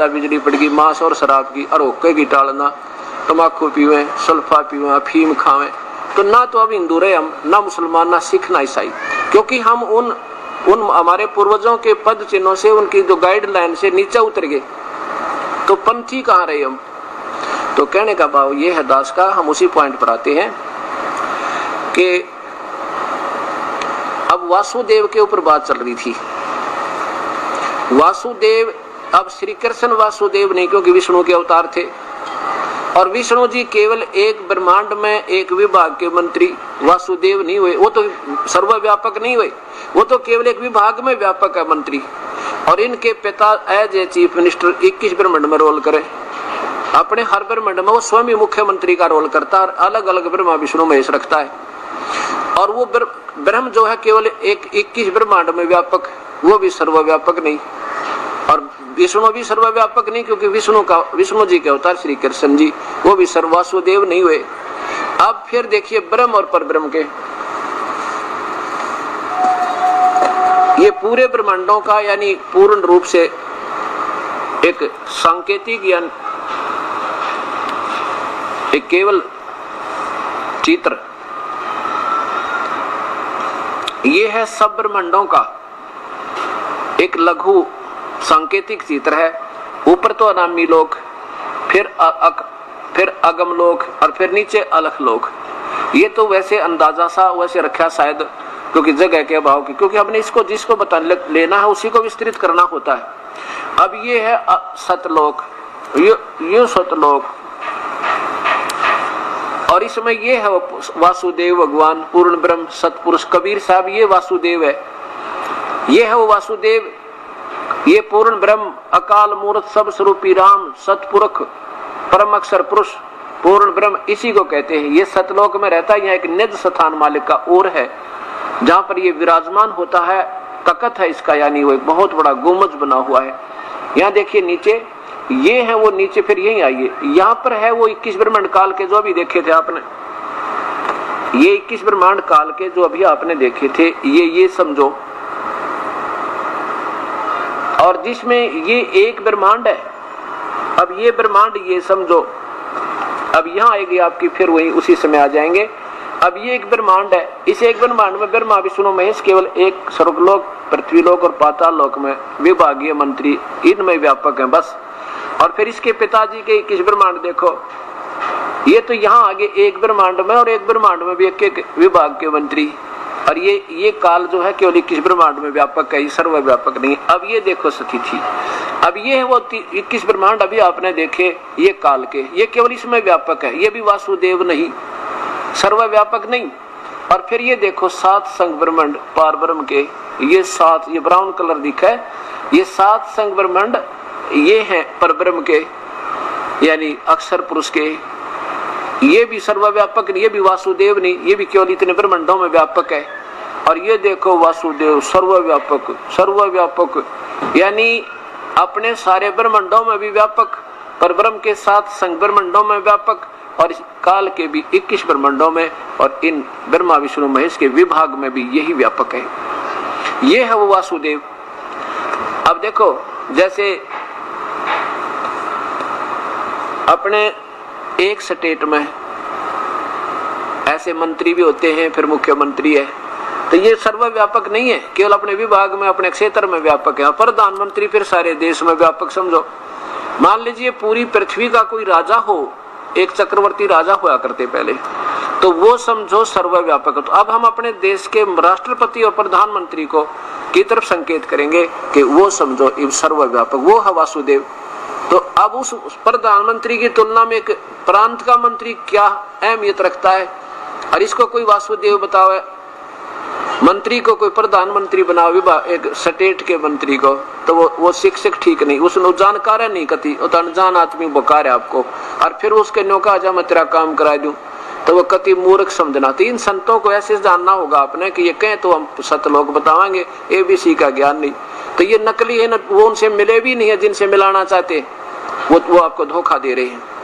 बिजली पड़ गई मांस और शराब की और होके की टालना, तम्बाकू पीवे, सल्फा पीवे, अफीम खावे, तो ना तो अब हिंदू रहे हम, ना मुसलमान, ना सिख, ना ईसाई, क्योंकि हम उन हमारे पूर्वजों के पद चिन्हों से, उनकी जो गाइडलाइन से नीचे उतर गए, तो पंथी कहाँ रहे हम। तो कहने का भाव ये है दास का, हम उसी पॉइंट पर आते हैं कि अब वासुदेव के ऊपर बात चल रही थी। वासुदेव, अब श्री कृष्ण वासुदेव नहीं, क्योंकि विष्णु के अवतार थे, और विष्णु जी केवल एक ब्रह्मांड में एक विभाग के मंत्री वासुदेव नहीं हुए, वो तो सर्वव्यापक नहीं हुए, वो तो केवल एक विभाग में व्यापक है मंत्री। और इनके पिता एज ए चीफ मिनिस्टर 21 ब्रह्मांड में रोल करे, अपने हर ब्रह्मांड में वो स्वयं मुख्यमंत्री का रोल करता है, अलग अलग ब्रह्मा विष्णु महेश रखता है। और वो ब्रह्म जो है केवल एक 21 ब्रह्मांड में व्यापक, वो भी सर्वव्यापक नहीं, और विष्णु भी सर्वव्यापक नहीं, क्योंकि विष्णु जी के अवतार श्री कृष्ण जी, वो भी सर्ववासुदेव नहीं हुए। अब फिर देखिए ब्रह्म और परब्रह्म के, ये पूरे ब्रह्मांडों का यानी पूर्ण रूप से एक सांकेतिक या एक केवल चित्र, ये है सब ब्रह्मांडों का एक लघु सांकेतिक चित्र है। ऊपर तो अनामी लोक, फिर अगम लोक, और फिर नीचे अलख लोक। ये तो वैसे अंदाजा सा वैसे रखा शायद, क्योंकि जगह के अभाव की, क्योंकि हमने इसको जिसको बता लेना है उसी को विस्तृत करना होता है। अब ये है सतलोक, ये सतलोक, और इसमें ये है वासुदेव भगवान पूर्ण ब्रह्म सतपुरुष कबीर साहब, ये वासुदेव है, ये है वो वासुदेव, ये पूर्ण ब्रह्म अकाल मूर्त सब स्वरूपी राम सतपुरख परम अक्षर पुरुष पूर्ण ब्रह्म, इसी को कहते हैं। ये सतलोक में रहता है, यहाँ एक निज स्थान मालिक का और है जहाँ पर ये विराजमान होता है, तकत है इसका, यानी वो एक बहुत बड़ा गुम्बद बना हुआ है। यहाँ देखिए नीचे, ये है वो नीचे, फिर यही आइए, यहाँ पर है वो 21 ब्रह्मांड काल के जो अभी देखे थे आपने, ये 21 ब्रह्मांड काल के जो अभी आपने देखे थे, ये समझो, और जिसमें ये एक ब्रह्मांड है। अब ये ब्रह्मांड ये समझो, अब यहाँ आएगी आपकी, फिर वही उसी समय आ जाएंगे। अब ये एक ब्रह्मांड है, इस एक ब्रह्मांड में ब्रह्मा विष्णु महेश केवल एक स्वर्गलोक, पृथ्वीलोक और पाताल लोक में विभागीय मंत्री इनमें व्यापक है बस। और फिर इसके पिताजी के 21 ब्रह्मांड देखो, ये तो यहाँ आगे एक ब्रह्मांड में और एक ब्रह्मांड में भी एक विभाग के मंत्री, और ये काल जो है केवल 21 ब्रह्मांड में व्यापक है, सर्वव्यापक नहीं। अब ये देखो स्थिति, अब ये है वो 21 ब्रह्मांड अभी आपने देखे, ये काल के, ये केवल इसमें व्यापक है, ये भी वासुदेव नहीं, सर्वव्यापक नहीं। और फिर ये देखो 7 संग ब्रह्मांड पार ब्रह्म के, ये 7, ये ब्राउन कलर दिखा है, ये 7 संग ब्रह्मांड ये हैं पर ब्रह्म के, यानी अक्षर पुरुष के, ये भी सर्वव्यापक, ये भी वासुदेव नहीं, ये भी केवल इतने ब्रह्मांडों में व्यापक है। और ये देखो वासुदेव सर्वव्यापक, सर्वव्यापक यानी अपने सारे ब्रह्मांडों में भी व्यापक, पर ब्रह्म के 7 संग ब्रह्मांडों में व्यापक, और इस काल के भी 21 ब्रह्मांडों में, और इन ब्रह्मा विष्णु महेश के विभाग में भी यही व्यापक है। ये है वो वासुदेव। अब देखो जैसे अपने एक स्टेट में ऐसे मंत्री भी होते हैं, फिर मुख्यमंत्री है, तो ये सर्वव्यापक नहीं है, केवल अपने विभाग में अपने क्षेत्र में व्यापक है। प्रधानमंत्री फिर सारे देश में व्यापक समझो। मान लीजिए पूरी पृथ्वी का कोई राजा हो, एक चक्रवर्ती राजा हुआ करते पहले, तो वो समझो सर्वव्यापक। तो अब हम अपने देश के राष्ट्रपति और प्रधानमंत्री को की तरफ संकेत करेंगे कि वो समझो सर्वव्यापक, वो है वासुदेव। तो अब उस प्रधानमंत्री की तुलना में एक प्रांत का मंत्री क्या अहमियत रखता है, और इसको कोई वासुदेव बतावे, मंत्री को कोई प्रधानमंत्री बनाओ विभाग एक स्टेट के मंत्री को, तो वो शिक्षक ठीक नहीं, उसने जानकार है नहीं कति, अनजान आदमी बकार है आपको, और फिर उसके नौका आजा मैं तेरा काम करा दूं, तो वो कति मूर्ख समझना। तो इन संतों को ऐसे जानना होगा आपने कि ये कहें तो हम सतलोक बतावांगे, ABC का ज्ञान नहीं, तो ये नकली है, वो उनसे मिले भी नहीं है जिनसे मिलाना चाहते, वो आपको धोखा दे रहे हैं।